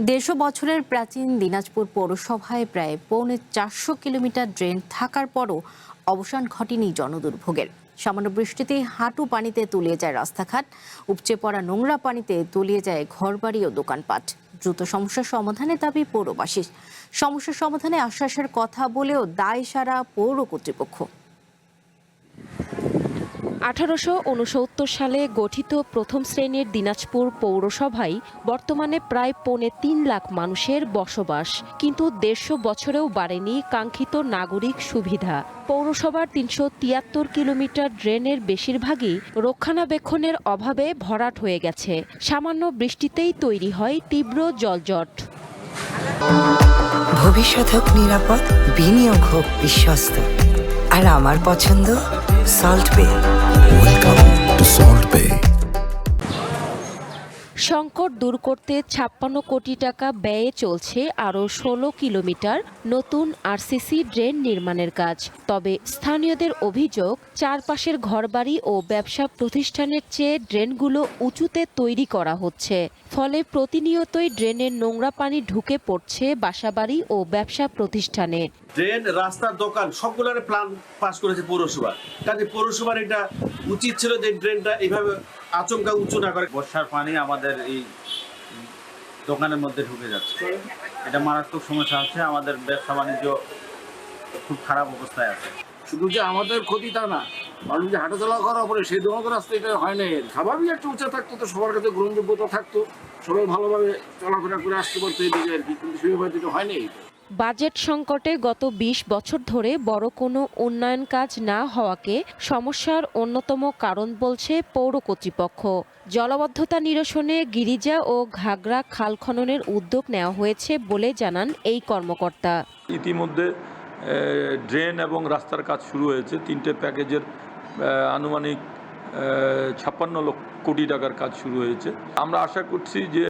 দেড়শো বছরের প্রাচীন দিনাজপুর পৌরসভায় প্রায় 450 কিলোমিটার ড্রেন থাকার পরও অবসান ঘটেনি জনদুর্ভোগের। সামান্য বৃষ্টিতেই হাঁটু পানিতে তলিয়ে যায় রাস্তাঘাট, উপচে পড়া নোংরা পানিতে তলিয়ে যায় ঘরবাড়ি ও দোকানপাট। দ্রুত সমস্যার সমাধানে দাবি পৌরবাসীর। সমস্যার সমাধানে আশ্বাসের কথা বলেও দায় সারা পৌর কর্তৃপক্ষ। 1869 সালে গঠিত প্রথম শ্রেণীর দিনাজপুর পৌরসভায় বর্তমানে প্রায় 3.25 লাখ মানুষের বসবাস, কিন্তু 150 বছরেও বাড়েনি কাঙ্ক্ষিত নাগরিক সুবিধা। পৌরসভার 373 কিলোমিটার ড্রেনের বেশিরভাগই রক্ষণাবেক্ষণের অভাবে ভরাট হয়ে গেছে। সামান্য বৃষ্টিতেই তৈরি হয় তীব্র জলজট। ভবিষ্যৎ হোক নিরাপদ, বিনিয়োগ হোক বিশ্বস্ত, আর আমার পছন্দ সল্ট বে। ওয়েলকাম টু সল্ট বে। সংকট দূর করতে 56 কোটি টাকা ব্যয়ে চলছে আরও 16 কিলোমিটার নতুন আরসিসি ড্রেন নির্মাণের কাজ। তবে স্থানীয়দের অভিযোগ, চারপাশের ঘরবাড়ি ও ব্যবসা প্রতিষ্ঠানের চেয়ে ড্রেনগুলো উঁচুতে তৈরি করা হচ্ছে। ফলে প্রতিনিয়তই ড্রেনের নোংরা পানি ঢুকে পড়ছে বাসাবাড়ি ও ব্যবসা প্রতিষ্ঠানে। ড্রেন, রাস্তার, দোকান সবগুলোর প্ল্যান পাস করেছে পৌরসভা। কাজে পৌরসভার এটা উচিত ছিল যে ড্রেনটা এইভাবে আচমকা উঁচু না করে। বর্ষার পানি আমাদের এই দোকানের মধ্যে ঢুকে যাচ্ছে, এটা মারাত্মক সমস্যা হচ্ছে। আমাদের ব্যবসা বাণিজ্য খুব খারাপ অবস্থায় আছে। শুধু যে আমাদের ক্ষতি তা না, মানুষ যে হাঁটাচলা করার পরে সেই ধরনের রাস্তা এটা হয় না। স্বাভাবিক একটা উঁচা থাকতো, তো সবার কাছে গ্রহণযোগ্যতা থাকতো, সবাই ভালোভাবে চলাফেরা করে আসতে পারতো এদিকে আর কি, কিন্তু সেইভাবে এটা হয় না। বাজেট সংকটে গত 20 বছর ধরে বড় কোনো উন্নয়ন কাজ না হওয়াকে সমস্যার অন্যতম কারণ বলছে পৌর কর্তৃপক্ষ। জলাবদ্ধতা নিরসনে গিরিজা ও ঘাগড়া খাল খননের উদ্যোগ নেওয়া হয়েছে বলে জানান এই কর্মকর্তা। ইতিমধ্যে ড্রেন এবং রাস্তার কাজ শুরু হয়েছে। 3টে প্যাকেজের আনুমানিক 56 কোটি টাকার কাজ শুরু হয়েছে। আমরা আশা করছি যে